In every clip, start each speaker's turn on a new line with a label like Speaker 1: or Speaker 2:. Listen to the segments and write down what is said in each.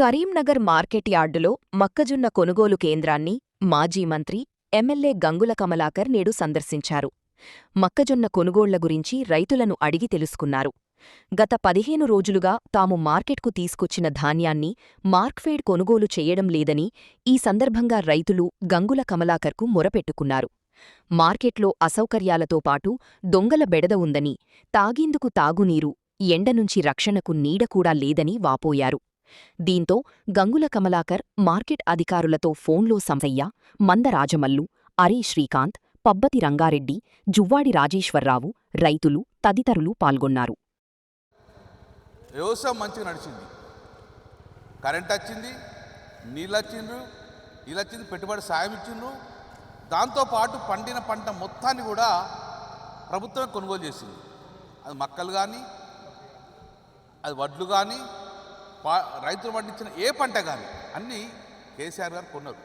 Speaker 1: Karimnagar market యార్డులో మొక్కజొన్న కొనుగోలు కేంద్రాన్ని మాజీ మంత్రి, ఎమ్మెల్యే గంగుల కమలాకర్ నేడు సందర్శించారు. మొక్కజొన్న కొనుగోళ్ల గురించి రైతులను అడిగి తెలుసుకున్నారు. గత 15 రోజులుగా తాము మార్కెట్కు తీసుకొచ్చిన ధాన్యాన్ని మార్క్ఫెడ్ కొనుగోలు చేయడం లేదని ఈ సందర్భంగా రైతులు గంగుల కమలాకర్కు మొరపెట్టుకున్నారు. మార్కెట్లో అసౌకర్యాలతో పాటు దొంగల బెడద ఉందని, తాగేందుకు తాగునీరు, ఎండనుంచి రక్షణకు నీడ కూడా లేదని వాపోయారు. దీంతో గంగుల కమలాకర్ మార్కెట్ అధికారులతో ఫోన్లో సంసయ్య, మంద రాజమల్లు, అరీ శ్రీకాంత్, పబ్బతి రంగారెడ్డి, జువ్వాడి రాజేశ్వర్రావు, రైతులు తదితరులు పాల్గొన్నారు.
Speaker 2: వ్యవసాయం మంచిగా నడిచింది, కరెంట్ వచ్చింది, నీళ్ళు వచ్చింది, పెట్టుబడి సాయం ఇచ్చిండ్రు. దాంతోపాటు పండిన పంట మొత్తాన్ని కూడా ప్రభుత్వమే కొనుగోలు చేసింది. అది మక్కలు కానీ, అది వడ్లు కానీ, రైతులు పండించిన ఏ పంట కానీ అన్నీ కేసీఆర్ గారు కొన్నారు.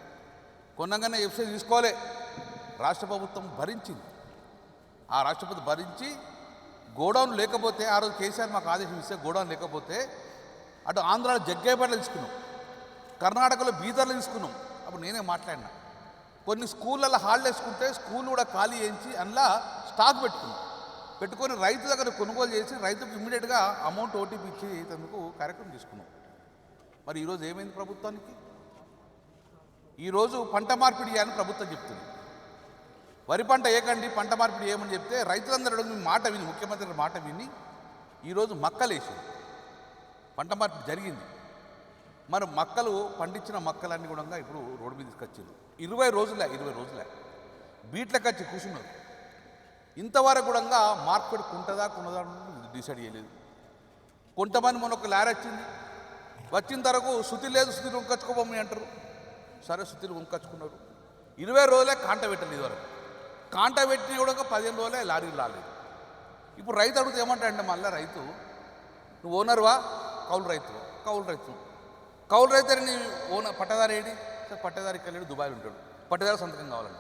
Speaker 2: కొనగానే ఎఫ్సీ తీసుకోలే, రాష్ట్ర ప్రభుత్వం భరించింది. ఆ రాష్ట్ర ప్రభుత్వం భరించి గోడౌన్ లేకపోతే, ఆ రోజు కేసీఆర్ మాకు ఆదేశం ఇస్తే గోడౌన్ లేకపోతే అటు ఆంధ్రాలో జగ్గేపేటలో తీసుకున్నాం, కర్ణాటకలో బీదర్లో తీసుకున్నాం. అప్పుడు నేనే మాట్లాడినా, కొన్ని స్కూళ్ళల్లో హాలిడేస్ ఉంటే స్కూల్ కూడా ఖాళీ చేయించి అందులో స్టాక్ పెట్టుకొని రైతు దగ్గర కొనుగోలు చేసి రైతుకు ఇమ్మీడియట్గా అమౌంట్ ఓటీపీ ఇచ్చేందుకు కార్యక్రమం తీసుకున్నాం. మరి ఈరోజు ఏమైంది ప్రభుత్వానికి? ఈరోజు పంట మార్పిడి చేయాలని ప్రభుత్వం చెప్తుంది. వరి పంట ఏకండి, పంట మార్పిడి ఏమని చెప్తే రైతులందరూ మాట విని, ముఖ్యమంత్రి మాట విని ఈరోజు మక్కలేసి పంట మార్పిడి జరిగింది. మరి మక్కలు పండించిన మక్కలన్నీ కూడా ఇప్పుడు రోడ్డు మీద తీసుకొచ్చారు. 20 రోజులే బీట్లకు వచ్చి కూర్చున్నారు. ఇంతవరకు కూడా మార్కెట్ కుంటదా డిసైడ్ చేయలేదు. కొంతమంది మొన్న ఒక లారీ వచ్చిన తరకు శుతి లేదు, శుతి వంకొచ్చుకోబోమని అంటారు. సరే, శుతిని వంకొచ్చుకున్నారు. 20 రోజులే కాంట పెట్టలేదు. ఇదివరకు కాంట పెట్టిన కూడా 15 రోజులే లారీలు రాలేదు. ఇప్పుడు రైతు అడిగితే ఏమంటాడంటే, మళ్ళీ రైతు, నువ్వు ఓనర్వా? కౌలు రైతు అని నీ owner pattadar AD? Sir, pattadar ఇక్కడ లేడు, దుబాయ్ ఉంటాడు. పట్టదారు సంతకం కావాలంట.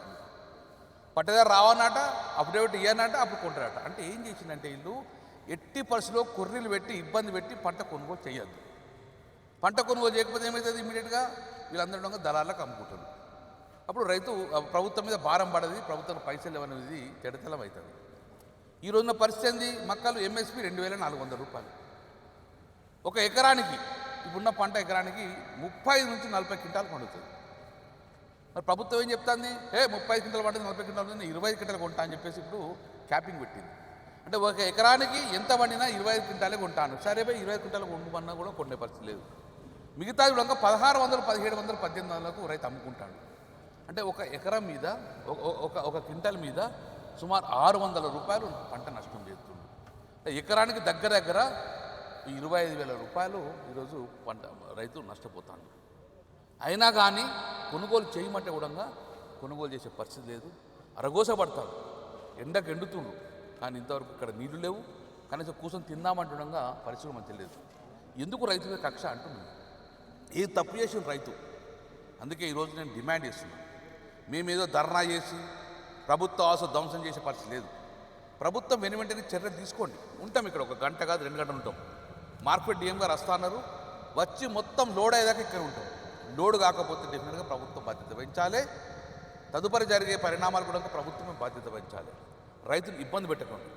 Speaker 2: పట్టదారు రావన్నట, అప్పుడేమిటి ఇయ్యనట, అప్పుడు కొంటారట. అంటే ఏం చేసిందంటే, వీళ్ళు ఎట్టి పరిస్థితిలో కొర్రీలు పెట్టి ఇబ్బంది పెట్టి పంట కొనుగోలు చేయొద్దు. పంట కొనుగోలు చేయకపోతే ఏమవుతుంది? ఇమీడియట్గా వీళ్ళందరూ దళాలకు అమ్ముకుంటారు. అప్పుడు రైతు ప్రభుత్వం మీద భారం పడది, ప్రభుత్వం పైసలు ఇవ్వనేది తెడతలం అవుతుంది. ఈ రోజున పరిస్థితి ఏంది? మక్కలు ఎంఎస్పి 2400 రూపాయలు ఒక ఎకరానికి. ఇప్పుడున్న పంట ఎకరానికి 35 నుంచి 40 క్వింటాలు పండుతుంది. మరి ప్రభుత్వం ఏం చెప్తుంది? 35 క్వింటాలు పండుతుంది, 40 క్వింటాలు 25 క్వింటాలు కొంటా అని చెప్పేసి ఇప్పుడు క్యాపింగ్ పెట్టింది. అంటే ఒక ఎకరానికి ఎంత పండినా 25 క్వింటాలే కొంటాను. సరే, 20 క్వింటాలు కొనుక్కున్నా కూడా కొనే పరిస్థితి లేదు. మిగతాది కూడా 1600, 1700, 1800లకు రైతు అమ్ముకుంటాడు. అంటే ఒక ఎకరం మీద, ఒక క్వింటాల్ మీద సుమారు 600 రూపాయలు పంట నష్టం చేస్తుంది. ఎకరానికి దగ్గర 25,000 రూపాయలు ఈరోజు పంట రైతు నష్టపోతాడు. అయినా కానీ కొనుగోలు చేయమంటే కూడా కొనుగోలు చేసే పరిస్థితి లేదు. అరగోసపడతాడు, ఎండకు ఎండుతుండ్రు. కానీ ఇంతవరకు ఇక్కడ నీళ్లు లేవు, కనీసం కూర్చొని తిందామంటుండగా పరిస్థితులు మంచి లేదు. ఎందుకు రైతు మీద కక్ష అంటున్నాను? ఏ తప్పు చేసిన రైతు? అందుకే ఈరోజు నేను డిమాండ్ చేస్తున్నాను, మేమేదో ధర్నా చేసి ప్రభుత్వ ఆశ ధ్వంసం చేసే పరిస్థితి లేదు. ప్రభుత్వం వెంటనే చర్యలు తీసుకోండి. ఉంటాం ఇక్కడ 1 గంట కాదు, 2 గంటలు ఉంటాం. మార్కెట్ డిఎం గారు వస్తున్నారు, వచ్చి మొత్తం లోడ్ అయ్యేదాకా ఇక్కడ ఉంటాం. లోడ్ కాకపోతే డెఫినెట్గా ప్రభుత్వం బాధ్యత వహించాలి. తదుపరి జరిగే పరిణామాలు కూడా ప్రభుత్వమే బాధ్యత వహించాలి. రైతులు ఇబ్బంది పెట్టకండి.